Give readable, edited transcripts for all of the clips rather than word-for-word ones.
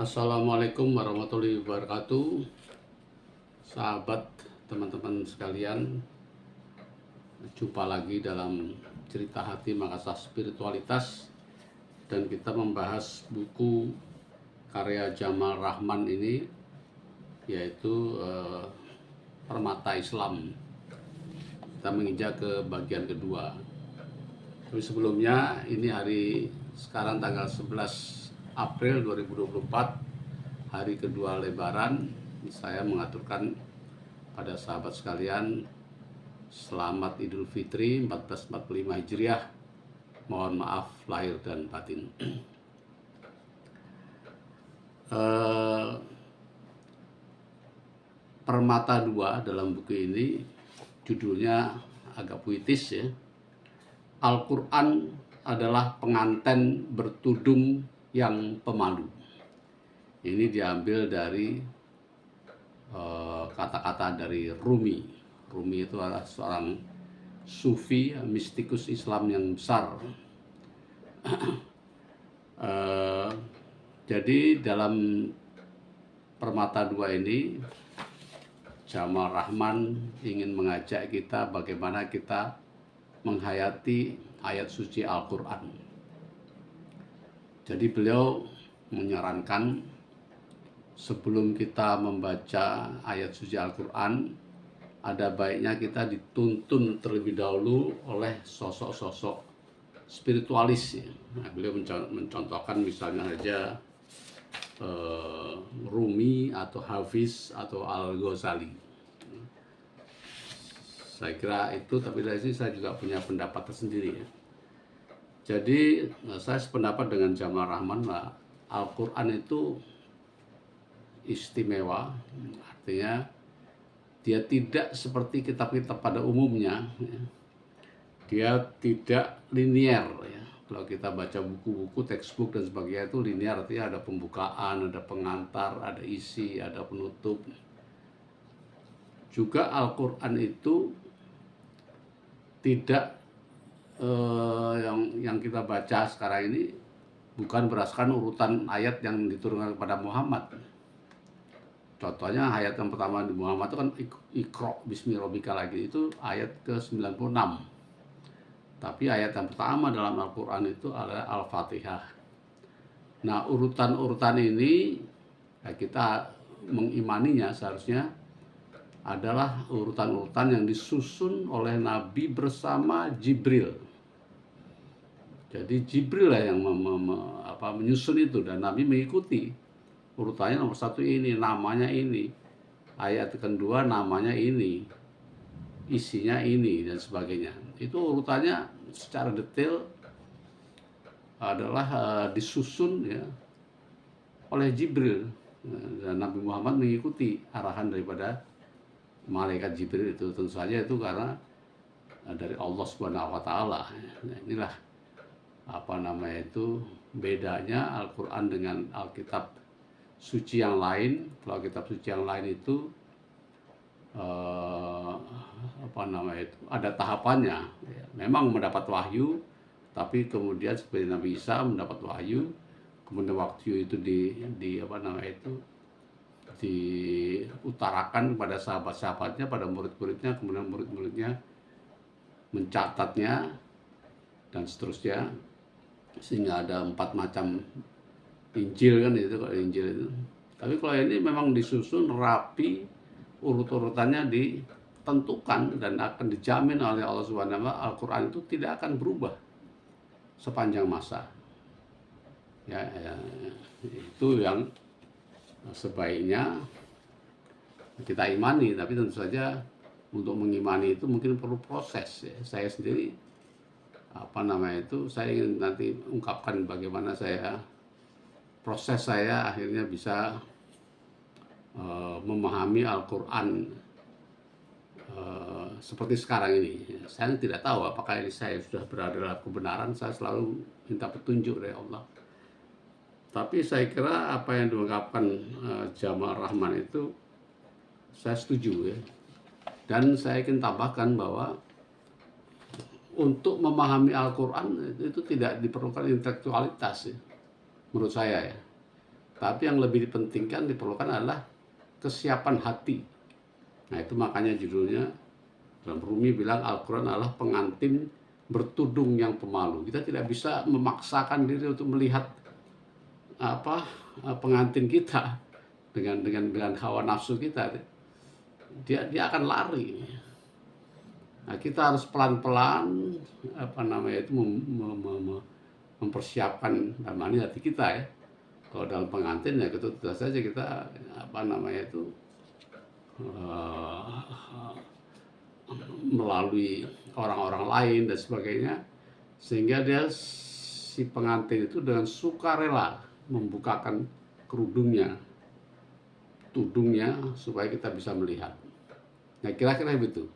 Assalamualaikum warahmatullahi wabarakatuh. Sahabat, teman-teman sekalian, jumpa lagi dalam cerita hati mengasah spiritualitas, dan kita membahas buku karya Jamal Rahman ini, yaitu Permata Islam. Kita menginjak ke bagian kedua. Tapi sebelumnya, ini sekarang tanggal 11 April 2024, hari kedua Lebaran. Saya mengaturkan pada sahabat sekalian selamat Idul Fitri 1445 Hijriah. Mohon maaf lahir dan batin. Permata 2 dalam buku ini judulnya agak puitis ya. Al-Quran adalah pengantin bertudung yang pemalu. Ini diambil dari kata-kata dari Rumi. Rumi itu adalah seorang sufi, mistikus Islam yang besar. Jadi dalam Permata 2 ini, Jamal Rahman ingin mengajak kita bagaimana kita menghayati ayat suci Al-Quran. Jadi beliau menyarankan sebelum kita membaca ayat suci Al-Quran, ada baiknya kita dituntun terlebih dahulu oleh sosok-sosok spiritualis. Nah, beliau mencontohkan misalnya saja Rumi atau Hafiz atau Al-Ghazali. Saya kira itu, tapi dari sini saya juga punya pendapat tersendiri ya. Jadi saya sependapat dengan Jamal Rahman bahwa Al-Quran itu istimewa, artinya dia tidak seperti kitab-kitab pada umumnya ya. Dia tidak linier ya. Kalau kita baca buku-buku, textbook dan sebagainya itu linier, artinya ada pembukaan, ada pengantar, ada isi, ada penutup. Juga Al-Quran itu tidak yang kita baca sekarang ini bukan berdasarkan urutan ayat yang diturunkan kepada Muhammad. Contohnya ayat yang pertama di Muhammad itu kan Iqra bismi rabbika, lagi itu ayat ke-96. Tapi ayat yang pertama dalam Al-Quran itu adalah Al-Fatihah. Nah, urutan-urutan ini ya, kita mengimaninya seharusnya adalah urutan-urutan yang disusun oleh Nabi bersama Jibril. Jadi Jibril lah yang menyusun itu, dan Nabi mengikuti urutannya. Nomor satu ini, namanya ini. Ayat kedua namanya ini, isinya ini, dan sebagainya. Itu urutannya secara detail adalah disusun ya oleh Jibril, dan Nabi Muhammad mengikuti arahan daripada malaikat Jibril itu. Tentu saja itu karena dari Allah Subhanahu wa taala. Nah, inilah bedanya Al-Quran dengan Alkitab suci yang lain. Kalau kitab suci yang lain itu ada tahapannya ya. Memang mendapat wahyu, tapi kemudian seperti Nabi Isa mendapat wahyu, kemudian waktu itu diutarakan kepada sahabat-sahabatnya, pada murid-muridnya, kemudian murid-muridnya mencatatnya dan seterusnya, sehingga ada 4 macam Injil kan itu, kalau Injil itu. Tapi kalau ini memang disusun rapi, urut-urutannya ditentukan dan akan dijamin oleh Allah Subhanahu wa taala. Al-Quran itu tidak akan berubah sepanjang masa ya, itu yang sebaiknya kita imani. Tapi tentu saja untuk mengimani itu mungkin perlu proses ya. Saya sendiri saya ingin nanti ungkapkan bagaimana proses saya akhirnya bisa memahami Al-Quran seperti sekarang ini. Saya tidak tahu apakah ini saya sudah berada dalam kebenaran. Saya selalu minta petunjuk dari Allah. Tapi saya kira apa yang diungkapkan Jamal Rahman itu saya setuju ya. Dan saya ingin tambahkan bahwa untuk memahami Al-Quran itu tidak diperlukan intelektualitas ya, menurut saya ya. Tapi yang lebih dipentingkan, diperlukan adalah kesiapan hati. Nah itu makanya judulnya dalam Rumi bilang Al-Quran adalah pengantin bertudung yang pemalu. Kita tidak bisa memaksakan diri untuk melihat pengantin kita dengan hawa nafsu kita. Dia akan lari. Nah, kita harus pelan-pelan mempersiapkan dalam hati kita ya. Kalau dalam pengantin ya itu tentu saja kita melalui orang-orang lain dan sebagainya, sehingga si pengantin itu dengan sukarela membukakan kerudungnya, tudungnya, supaya kita bisa melihat. Nah kira-kira begitu.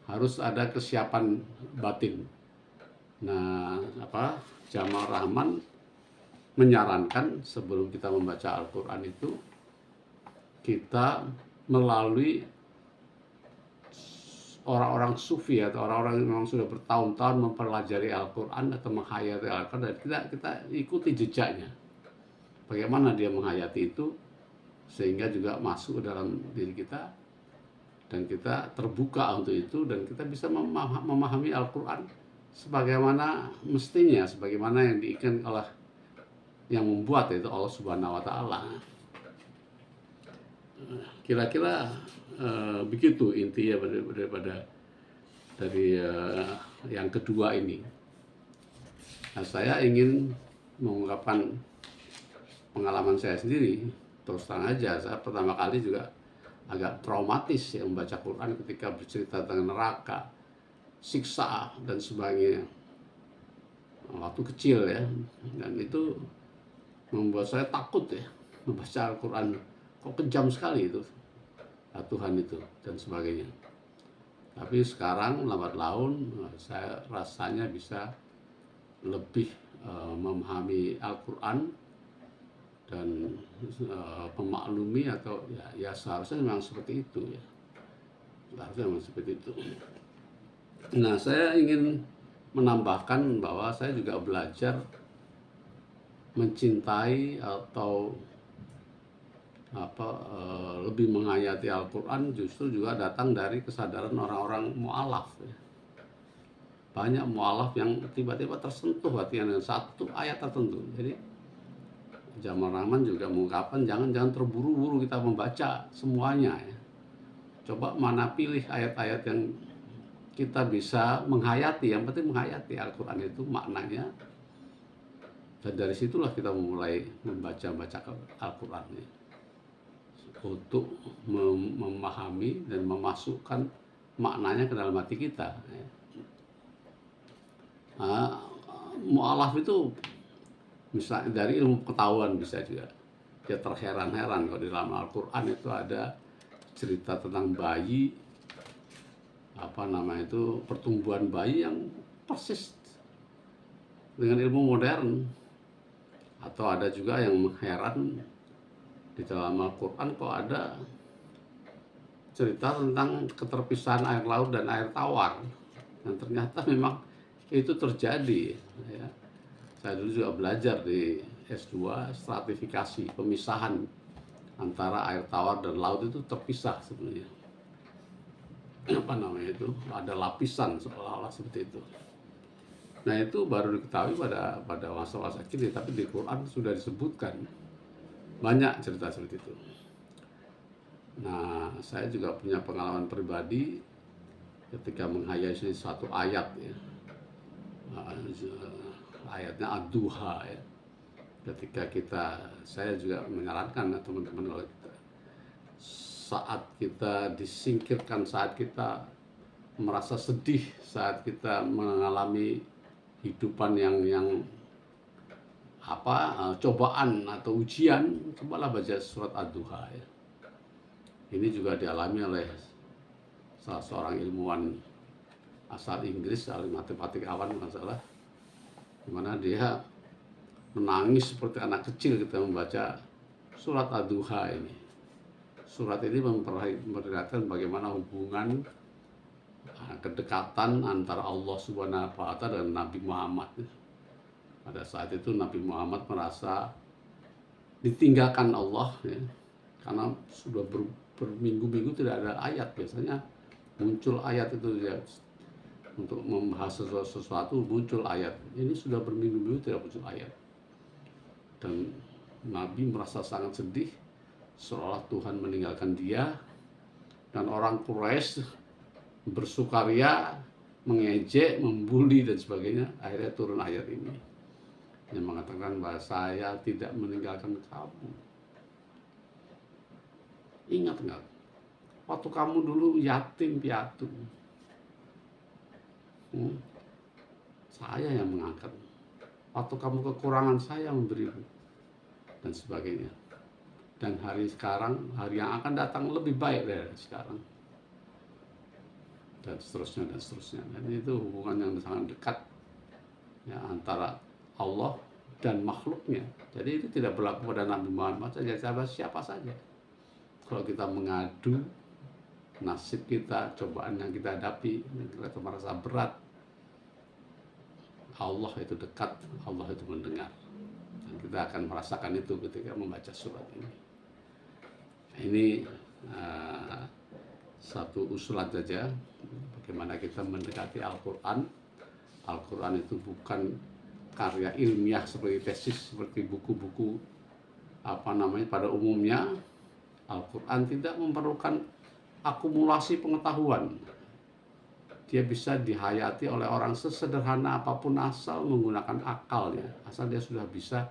Harus ada kesiapan batin. Nah Jamal Rahman menyarankan sebelum kita membaca Al-Quran itu kita melalui orang-orang sufi atau orang-orang yang sudah bertahun-tahun mempelajari Al-Quran atau menghayati Al-Quran, dan kita ikuti jejaknya. Bagaimana dia menghayati itu sehingga juga masuk ke dalam diri kita dan kita terbuka untuk itu, dan kita bisa memahami Al-Quran sebagaimana mestinya, sebagaimana yang diinginkan oleh yang membuat, yaitu Allah Subhanahu wa Ta'ala. Kira-kira begitu intinya dari yang kedua ini. Nah, saya ingin mengungkapkan pengalaman saya sendiri. Terus terang aja, saya pertama kali juga agak traumatis ya membaca Quran ketika bercerita tentang neraka, siksa dan sebagainya waktu kecil ya, dan itu membuat saya takut ya membaca Al-Quran. Kok kejam sekali itu Tuhan itu dan sebagainya. Tapi sekarang lambat laun saya rasanya bisa lebih memahami Al-Quran dan memaklumi, atau ya seharusnya memang seperti itu ya. Seharusnya memang seperti itu. Nah saya ingin menambahkan bahwa saya juga belajar mencintai atau lebih menghayati Al-Quran justru juga datang dari kesadaran orang-orang mu'alaf ya. Banyak mu'alaf yang tiba-tiba tersentuh hatinya dengan satu ayat tertentu. Jadi Jamal Rahman juga mengungkapkan jangan terburu-buru kita membaca semuanya ya. Coba mana pilih ayat-ayat yang kita bisa menghayati. Yang penting menghayati Al-Quran itu maknanya. Dan dari situlah kita mulai membaca Al-Quran ya, untuk memahami dan memasukkan maknanya ke dalam hati kita ya. Mu'alaf itu misalnya dari ilmu pengetahuan bisa juga. Dia terheran-heran kalau di dalam Al-Quran itu ada cerita tentang bayi, pertumbuhan bayi yang persis dengan ilmu modern. Atau ada juga yang heran di dalam Al-Quran kok ada cerita tentang keterpisahan air laut dan air tawar, dan ternyata memang itu terjadi ya. Saya dulu juga belajar di S2 stratifikasi, pemisahan antara air tawar dan laut itu terpisah sebenarnya. Ada lapisan seolah-olah seperti itu. Nah itu baru diketahui pada masa-masa kini, tapi di Quran sudah disebutkan banyak cerita seperti itu. Nah saya juga punya pengalaman pribadi ketika menghayati satu ayat ya. Ayatnya Ad-Duha ya. Ketika saya juga menyarankan teman-teman, saat kita disingkirkan, saat kita merasa sedih, saat kita mengalami hidupan yang cobaan atau ujian, cobalah baca surat Ad-Duha ya. Ini juga dialami oleh salah seorang ilmuwan asal Inggris, ahli matematik awan masalah, dimana dia menangis seperti anak kecil ketika membaca surat Ad-Duha ini. Surat ini memperlihatkan bagaimana hubungan kedekatan antara Allah Subhanahu wa Ta'ala dan Nabi Muhammad. Pada saat itu Nabi Muhammad merasa ditinggalkan Allah ya, karena sudah berminggu-minggu tidak ada ayat. Biasanya muncul ayat itu ya, untuk membahas sesuatu muncul ayat. Ini sudah berminggu-minggu tidak muncul ayat, dan Nabi merasa sangat sedih seolah Tuhan meninggalkan dia, dan orang Quraisy bersukaria, mengejek, membuli dan sebagainya. Akhirnya turun ayat ini yang mengatakan bahwa saya tidak meninggalkan kamu. Ingat nggak, waktu kamu dulu yatim piatu, saya yang mengangkat. Waktu kamu kekurangan, saya memberimu, dan sebagainya. Dan hari sekarang, hari yang akan datang lebih baik dari sekarang, dan seterusnya dan seterusnya. Dan itu hubungan yang sangat dekat ya, antara Allah dan makhluknya. Jadi itu tidak berlaku pada Nabi Muhammad saja, siapa saja. Kalau kita mengadu nasib kita, cobaan yang kita hadapi, kita merasa berat, Allah itu dekat, Allah itu mendengar, dan kita akan merasakan itu ketika membaca surat ini. Ini satu usulan saja bagaimana kita mendekati Al-Quran. Al-Quran itu bukan karya ilmiah seperti tesis, seperti buku-buku pada umumnya. Al-Quran tidak memerlukan akumulasi pengetahuan. Dia bisa dihayati oleh orang sesederhana apapun asal menggunakan akalnya, asal dia sudah bisa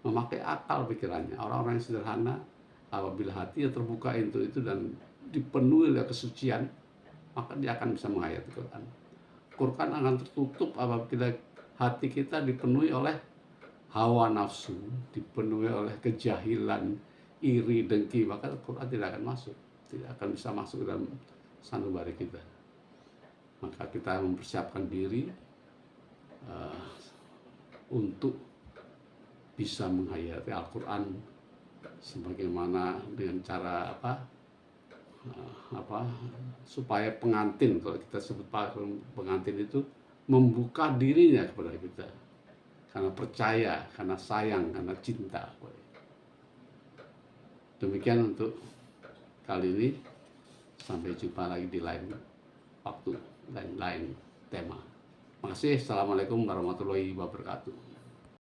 memakai akal pikirannya. Orang-orang yang sederhana, apabila hatinya terbuka itu dan dipenuhi oleh kesucian, maka dia akan bisa menghayati Quran. Quran akan tertutup apabila hati kita dipenuhi oleh hawa nafsu, dipenuhi oleh kejahilan, iri, dengki, maka Quran tidak akan masuk, tidak akan bisa masuk dalam sanubari kita. Maka kita mempersiapkan diri untuk bisa menghayati Al-Quran sebagaimana dengan cara supaya pengantin, kalau kita sebut pengantin itu membuka dirinya kepada kita karena percaya, karena sayang, karena cinta. Demikian untuk kali ini, sampai jumpa lagi di lain waktu dan lain tema. Terima kasih. Assalamualaikum warahmatullahi wabarakatuh.